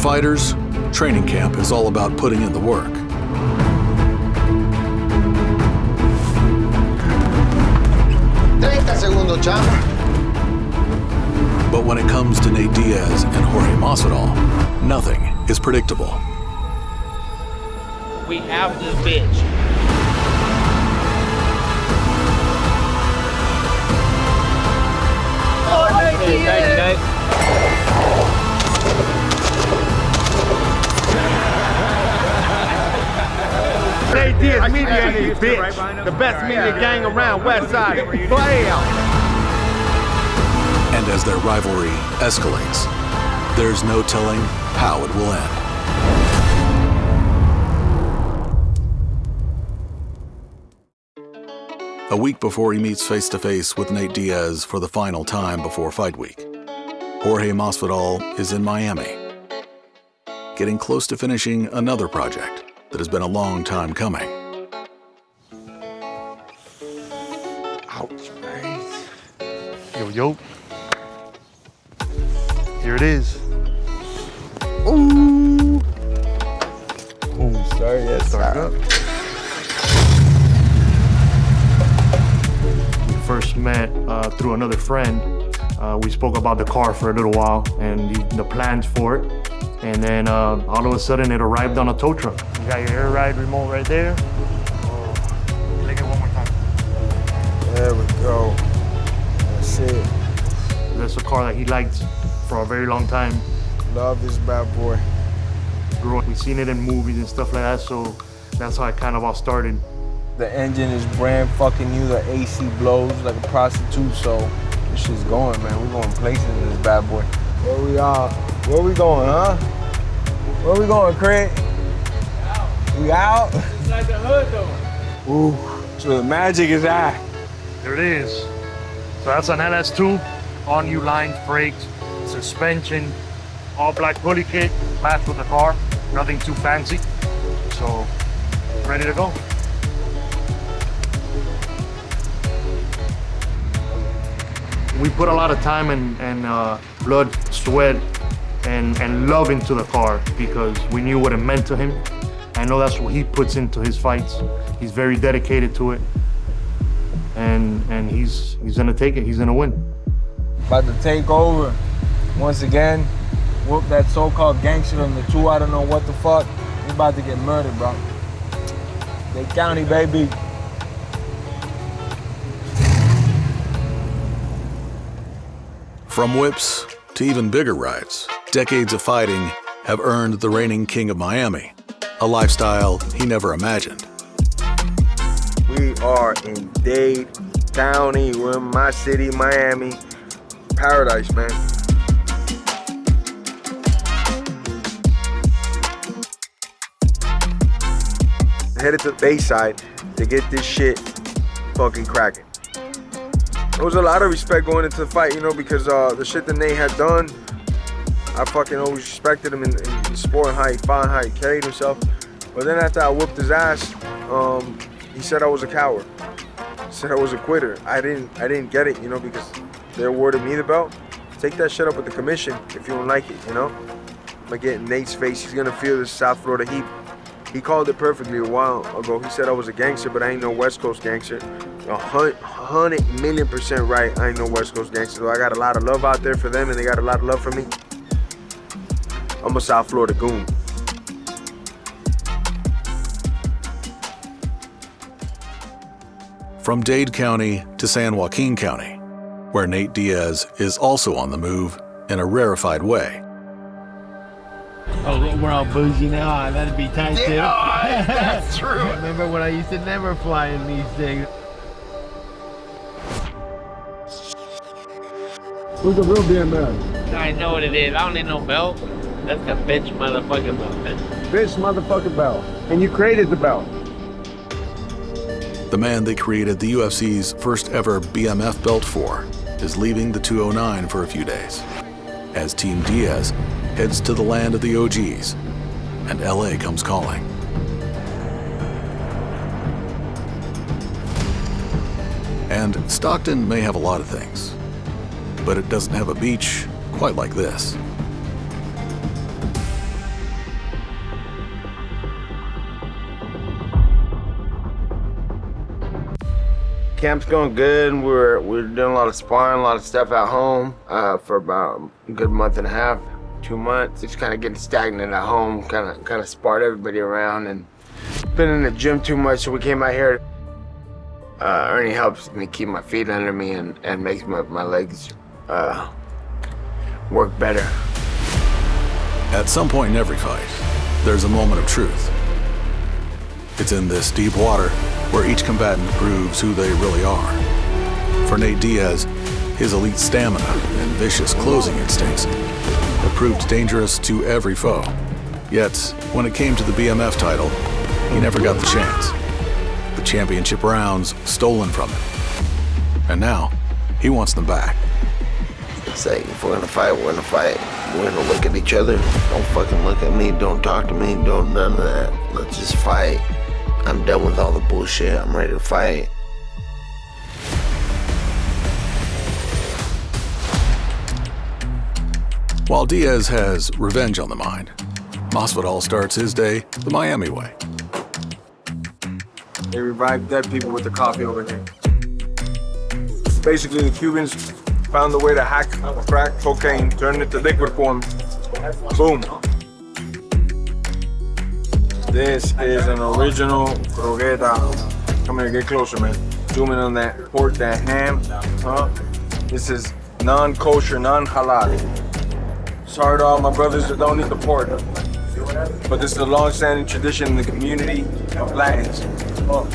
fighters, training camp is all about putting in the work. 30 segundos, chamo. But when it comes to Nate Diaz and Jorge Masvidal, nothing is predictable. We have this bitch. Oh, Nate Diaz! Nate Diaz, media in this bitch. The best media gang around West Side. Blam! And as their rivalry escalates, there's no telling how it will end. A week before he meets face-to-face with Nate Diaz for the final time before fight week, Jorge Masvidal is in Miami, getting close to finishing another project that has been a long time coming. Ouch, man. Yo. Here it is. Ooh. Ooh, sorry, yes, Start up. We first met through another friend. We spoke about the car for a little while and the plans for it. And then all of a sudden it arrived on a tow truck. You got your air ride remote right there. Click it one more time. There we go. That's it. That's a car that he liked for a very long time. Love this bad boy. We've seen it in movies and stuff like that, so that's how it kind of all started. The engine is brand fucking new. The AC blows like a prostitute, so this shit's going, man. We're going places in this bad boy. Where we are? Where we going, huh? Where we going, Craig? We out? Inside the hood, though. Ooh, so the magic is at. There it is. So that's an LS2, all new lines, brakes, suspension, all black pulley kit, matched with the car, nothing too fancy. So, ready to go. We put a lot of time and blood, sweat, and love into the car because we knew what it meant to him. I know that's what he puts into his fights. He's very dedicated to it. And he's gonna take it, he's gonna win. About to take over. Once again, whoop that so-called gangster on the two, I don't know what the fuck. He's about to get murdered, bro. Dade County, baby. From whips to even bigger rides, decades of fighting have earned the reigning king of Miami a lifestyle he never imagined. We are in Dade County. We're in my city, Miami. Paradise, man. Headed to the Bayside to get this shit fucking cracking. There was a lot of respect going into the fight, you know, because the shit that Nate had done, I fucking always respected him in the sport and how he fought and how he carried himself. But then after I whooped his ass, he said I was a coward. He said I was a quitter. I didn't get it, you know, because they awarded me the belt. Take that shit up with the commission if you don't like it, you know? I'm gonna get in Nate's face. He's gonna feel the South Florida heat. He called it perfectly a while ago. He said I was a gangster, but I ain't no West Coast gangster. 100,000,000% right, I ain't no West Coast gangster. So I got a lot of love out there for them, and they got a lot of love for me. I'm a South Florida goon. From Dade County to San Joaquin County, where Nate Diaz is also on the move in a rarefied way. Oh, we're all bougie now. That'd be tight too. Yeah, that's true. Remember when I used to never fly in these things? Who's the real BMF? I know what it is. I don't need no belt. That's the bitch motherfucking belt. Bitch motherfucking belt. And you created the belt. The man they created the UFC's first ever BMF belt for is leaving the 209 for a few days, as Team Diaz heads to the land of the OGs, and LA comes calling. And Stockton may have a lot of things, but it doesn't have a beach quite like this. camp's going good. We're doing a lot of sparring, a lot of stuff at home for about a good month and a half, 2 months. Just kind of getting stagnant at home, kind of sparred everybody around, and been in the gym too much, so we came out here. Ernie helps me keep my feet under me and makes my legs work better. At some point in every fight, there's a moment of truth. It's in this deep water where each combatant proves who they really are. For Nate Diaz, his elite stamina and vicious closing instincts have proved dangerous to every foe. Yet, when it came to the BMF title, he never got the chance. The championship rounds stolen from him. And now, he wants them back. It's like, if we're gonna fight, we're gonna fight. We're gonna look at each other. Don't fucking look at me, don't talk to me, don't none of that. Let's just fight. I'm done with all the bullshit. I'm ready to fight. While Diaz has revenge on the mind, Masvidal starts his day the Miami way. They revive dead people with the coffee over here. Basically, the Cubans found a way to hack crack cocaine, turn it to liquid form. Boom. This is an original croqueta. Come here, get closer, man. Zoom in on that pork, that ham. This is non-kosher, non-halal. Sorry to all my brothers that don't eat the pork. But this is a long-standing tradition in the community of Latins. Oh.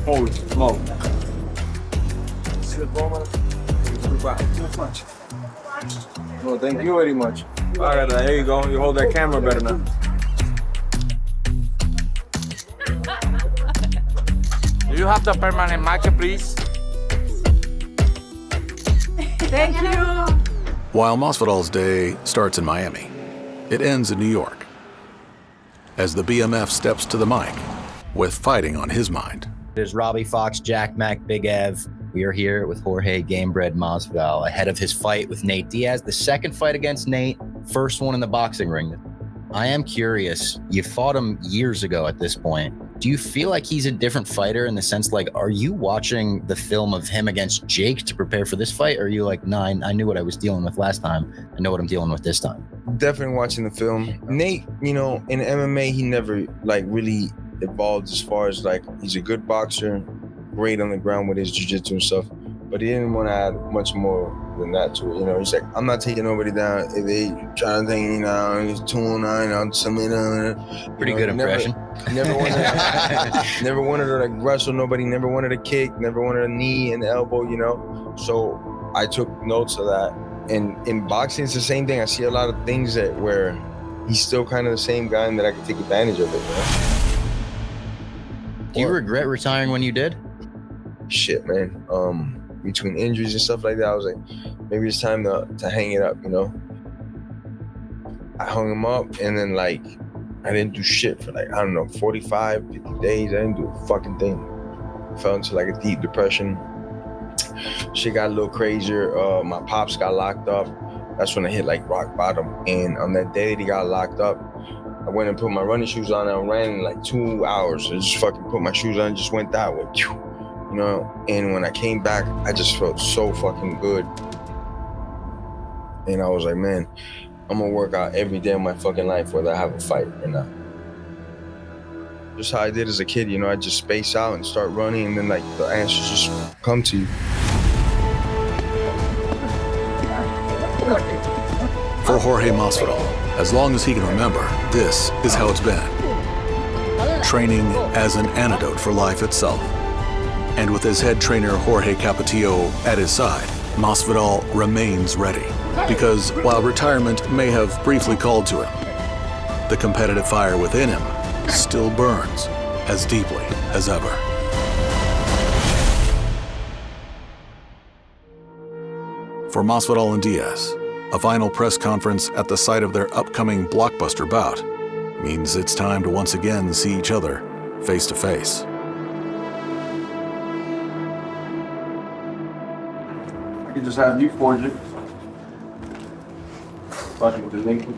Holy smoke. Well, thank you very much. All right, there you go. You hold that camera better now. Do you have the permanent market, please? Thank you. While Masvidal's day starts in Miami, it ends in New York. As the BMF steps to the mic with fighting on his mind. There's Robbie Fox, Jack Mack, Big Ev. We are here with Jorge Gamebred Masvidal ahead of his fight with Nate Diaz, the second fight against Nate, first one in the boxing ring. I am curious, you fought him years ago at this point. Do you feel like he's a different fighter in the sense, like, are you watching the film of him against Jake to prepare for this fight? Or are you like, nah, I knew what I was dealing with last time. I know what I'm dealing with this time. Definitely watching the film. Nate, you know, in MMA, he never like really evolved as far as like, he's a good boxer, great on the ground with his jiu-jitsu and stuff, but he didn't want to add much more than that to it. You know, he's like, I'm not taking nobody down. If they try to think, you know, he's 209 on something. Pretty good impression. Never wanted to like wrestle nobody, never wanted a kick, never wanted a knee and elbow, you know? So I took notes of that. And in boxing, it's the same thing. I see a lot of things that where he's still kind of the same guy and that I can take advantage of it, you know? Do you regret retiring when you did? Shit, man. Between injuries and stuff like that, I was like, maybe it's time to hang it up, you know? I hung him up and then like, I didn't do shit for like, I don't know, 45, 50 days. I didn't do a fucking thing. Fell into like a deep depression. Shit got a little crazier. My pops got locked up. That's when I hit like rock bottom. And on that day that he got locked up, I went and put my running shoes on and I ran in like 2 hours. I just fucking put my shoes on and just went that way. You know, and when I came back, I just felt so fucking good. And I was like, man, I'm gonna work out every day of my fucking life whether I have a fight or not. Just how I did as a kid, you know, I just space out and start running and then like the answers just come to you. For Jorge Masvidal, as long as he can remember, this is how it's been. Training as an antidote for life itself. And with his head trainer Jorge Capetillo at his side, Masvidal remains ready. Because while retirement may have briefly called to him, the competitive fire within him still burns as deeply as ever. For Masvidal and Diaz, a final press conference at the site of their upcoming blockbuster bout means it's time to once again see each other face to face. I could just have you forge it. Fucking delinquent.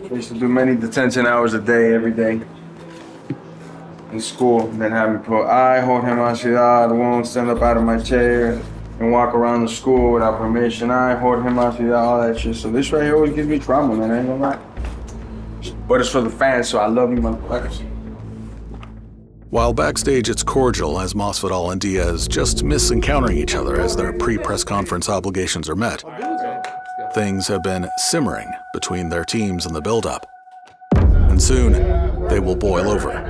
I used to do many detention hours a day, every day. in school. Then have me put Jorge Masvidal, won't stand up out of my chair and walk around the school without permission. Jorge Masvidal, all that shit. So this right here always gives me trauma, man. I ain't gonna lie. But it's for the fans, so I love you, motherfuckers. While backstage it's cordial as Masvidal and Diaz just miss encountering each other as their pre-press conference obligations are met, things have been simmering between their teams in the build-up. And soon, they will boil over.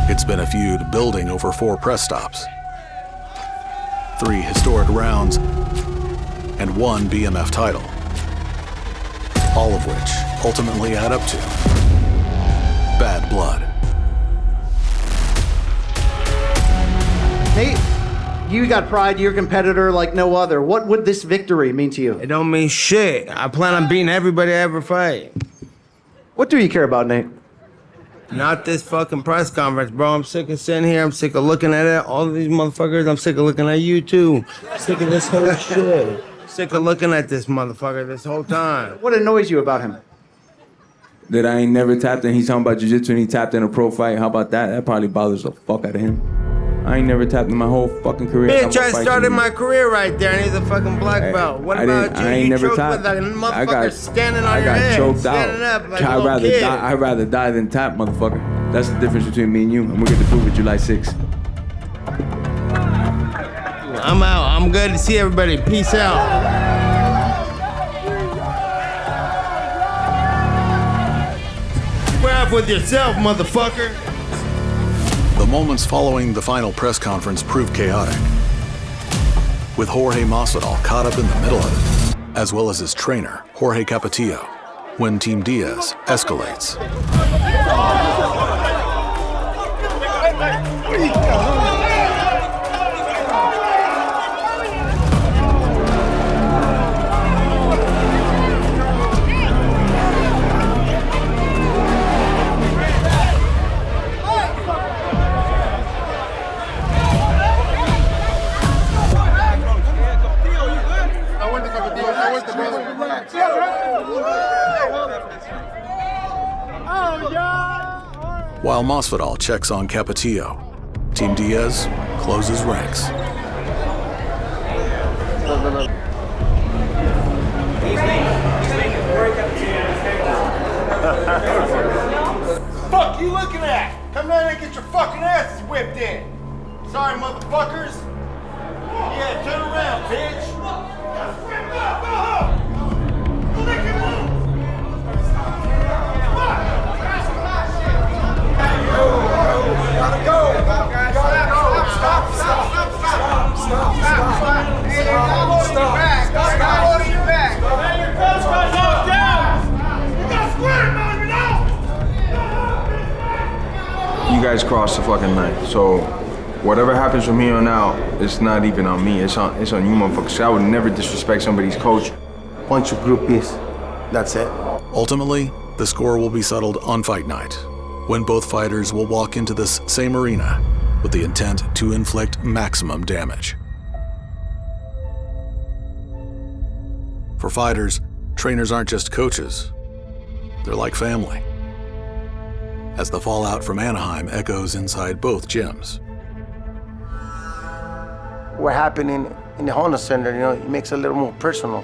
It's been a feud building over 4 press stops, 3 historic rounds, and 1 BMF title, all of which ultimately add up to bad blood. Nate, you got pride, you're a competitor like no other. What would this victory mean to you? It don't mean shit. I plan on beating everybody I ever fight. What do you care about, Nate? Not this fucking press conference, bro. I'm sick of sitting here. I'm sick of looking at it. All of these motherfuckers, I'm sick of looking at you too. Sick of this whole shit. Sick of looking at this motherfucker this whole time. What annoys you about him? That I ain't never tapped in. He's talking about jiu-jitsu and he tapped in a pro fight. How about that? That probably bothers the fuck out of him. I ain't never tapped in my whole fucking career. Bitch, I started my career right there and he's a fucking black belt. What about you? I ain't You never choked tapped. with a motherfucker standing on I your got head. choked Standing out. up like a little kid. I'd rather die than tap, motherfucker. That's the difference between me and you. And we're gonna prove it July 6th. I'm out. I'm good to see everybody. Peace out. Square with yourself, motherfucker. The moments following the final press conference proved chaotic, with Jorge Masvidal caught up in the middle of it, as well as his trainer, Jorge Capetillo, when Team Diaz escalates. While Masvidal checks on Capetillo, Team Diaz closes ranks. Fuck you looking at? Come down and get your fucking asses whipped in. Sorry, motherfuckers. Yeah, turn around, bitch. You guys crossed the fucking line. So whatever happens from here on out, it's not even on me. It's on you motherfuckers. I would never disrespect somebody's coach. Bunch of groupies. That's it. Ultimately, the score will be settled on fight night, when both fighters will walk into this same arena with the intent to inflict maximum damage. For fighters, trainers aren't just coaches. They're like family, as the fallout from Anaheim echoes inside both gyms. What happened in the Honda Center, it makes it a little more personal.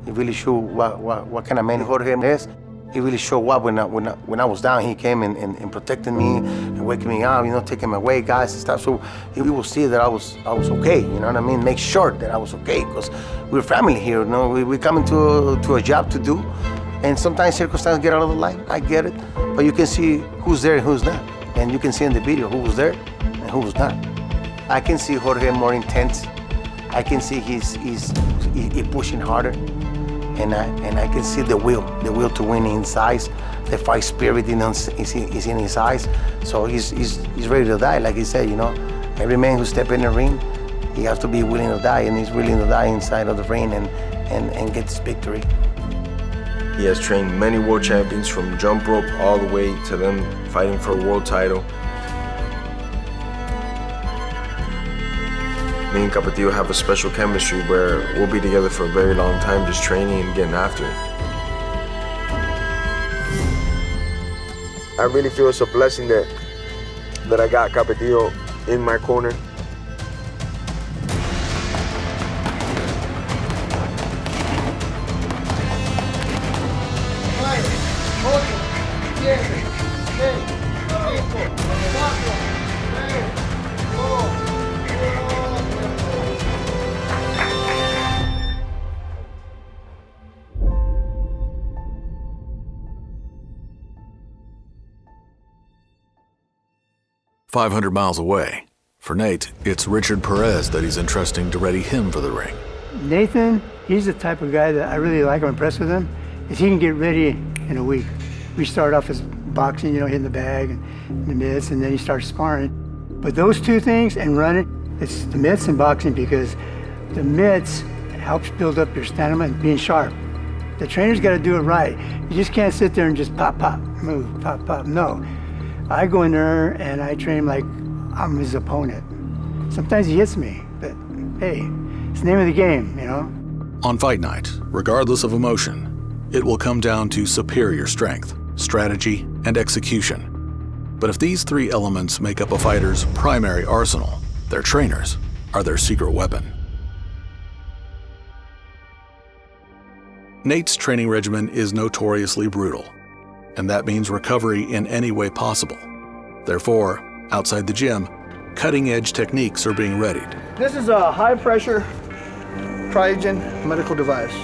It really showed what kind of man Jorge is. He really showed up when I was down. He came and protected me and waking me up, taking me away, guys and stuff. So he will see that I was okay. You know what I mean? Make sure that I was okay, because we're family here. We come into a job to do, and sometimes circumstances get out of the line. I get it, but you can see who's there and who's not, and you can see in the video who was there and who was not. I can see Jorge more intense. I can see he's pushing harder. And I can see the will to win in his eyes. The fight spirit is in his eyes. So he's ready to die. Like he said, every man who steps in the ring, he has to be willing to die, and he's willing to die inside of the ring and get this victory. He has trained many world champions, from jump rope all the way to them fighting for a world title. Me and Capetillo have a special chemistry where we'll be together for a very long time, just training and getting after it. I really feel it's a blessing that I got Capetillo in my corner. "500 miles away. For Nate, it's Richard Perez that he's entrusting to ready him for the ring. Nathan, he's the type of guy that I really like. I'm impressed with him, is he can get ready in a week. We start off as boxing, hitting the bag and the mitts, and then he starts sparring. But those two things and running, it's the mitts and boxing, because the mitts helps build up your stamina and being sharp. The trainer's got to do it right. You just can't sit there and just pop, pop, move, pop, pop. No. I go in there and I train him like I'm his opponent. Sometimes he hits me, but hey, it's the name of the game, On fight night, regardless of emotion, it will come down to superior strength, strategy, and execution. But if these three elements make up a fighter's primary arsenal, their trainers are their secret weapon. Nate's training regimen is notoriously brutal, and that means recovery in any way possible. Therefore, outside the gym, cutting-edge techniques are being readied. This is a high-pressure cryogen medical device.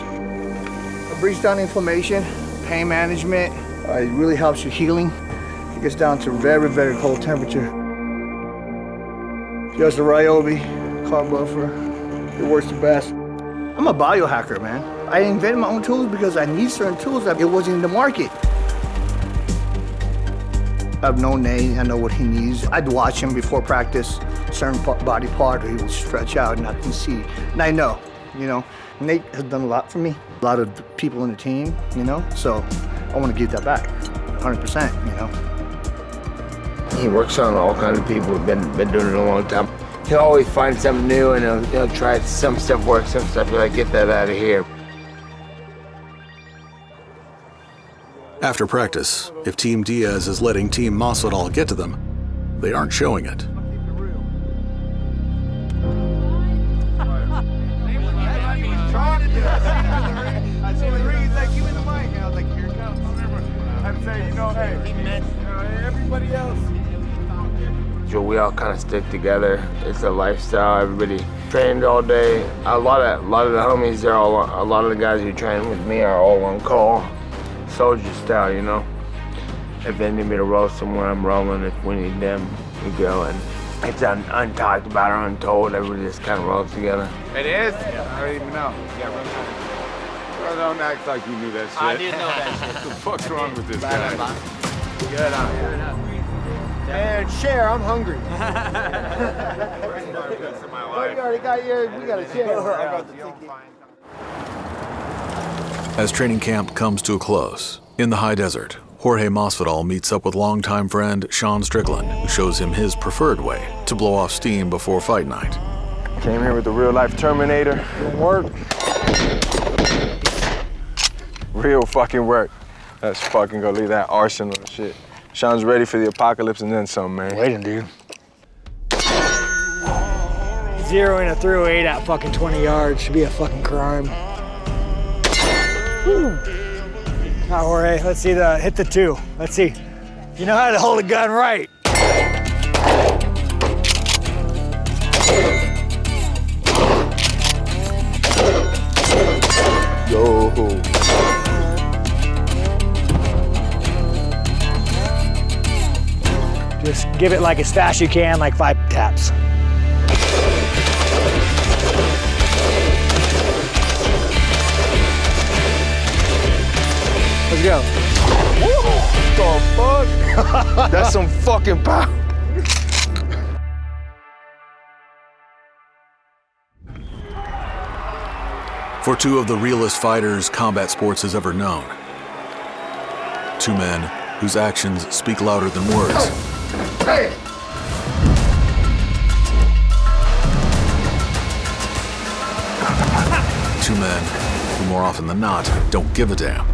It breaks down inflammation, pain management. It really helps you healing. It gets down to very, very cold temperature. Just a Ryobi, carb buffer. It works the best. I'm a biohacker, man. I invented my own tools because I need certain tools that it wasn't in the market. I've known Nate, I know what he needs. I'd watch him before practice, certain body part, he would stretch out and I can see. And I know, Nate has done a lot for me. A lot of the people in the team, so I want to give that back, 100%, He works on all kinds of people, been doing it a long time. He'll always find something new and he'll try some stuff works, some stuff, you're like, get that out of here. After practice, if Team Diaz is letting Team Masvidal get to them, they aren't showing it. I see the ring, he's like, give me the mic. And I was like, here it comes. I had to say, hey, everybody else. So we all kind of stick together. It's a lifestyle. Everybody trained all day. A lot of the homies, a lot of the guys who train with me are all on call. Soldier style, If they need me to roll somewhere, I'm rolling. If we need them, we go. And it's untalked about or untold. Everybody just kind of rolls together. It is? I don't even know. Yeah, bro, don't act like you knew that shit. I didn't know that shit. What the fuck's wrong with this guy? Good on. Man, share, I'm hungry. You already got yours, we got to share. As training camp comes to a close, in the high desert, Jorge Masvidal meets up with longtime friend Sean Strickland, who shows him his preferred way to blow off steam before fight night. Came here with the real-life Terminator. Work. Real fucking work. Let's fucking go leave that arsenal and shit. Sean's ready for the apocalypse and then some, man. Waiting, dude. Zeroing a 308 at fucking 20 yards should be a fucking crime. Now, Jorge, let's see hit the 2. Let's see. You know how to hold a gun right. Yo. Just give it like as fast as you can, like 5 taps. Let's go. The fuck? That's some fucking power. For two of the realest fighters combat sports has ever known. Two men whose actions speak louder than words. Hey! more often than not, don't give a damn.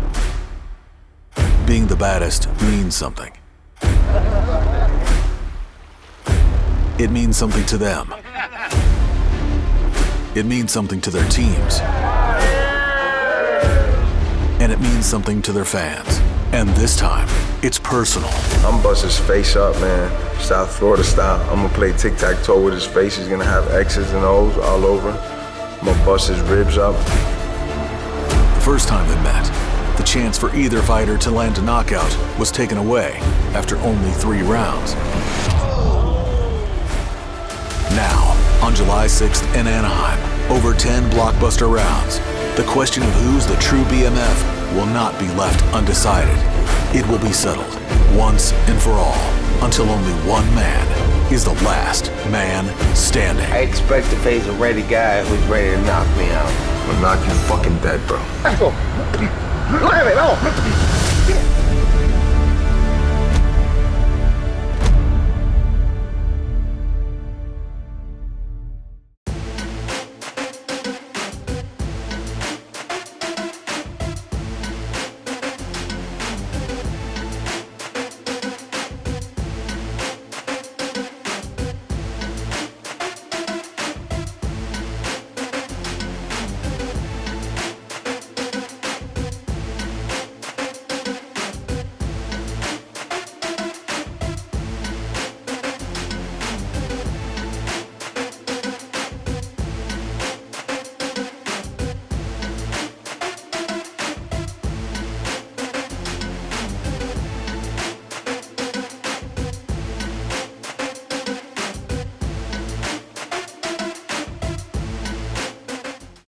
Being the baddest means something. It means something to them. It means something to their teams. And it means something to their fans. And this time, it's personal. I'm busting his face up, man. South Florida style. I'm gonna play tic-tac-toe with his face. He's gonna have X's and O's all over. I'm gonna bust his ribs up. The first time they met, the chance for either fighter to land a knockout was taken away after only 3 rounds. Now, on July 6th in Anaheim, over 10 blockbuster rounds, the question of who's the true BMF will not be left undecided. It will be settled once and for all until only one man is the last man standing. I expect to face a ready guy who's ready to knock me out. I'm gonna knock you fucking dead, bro. Let's go. Vamos.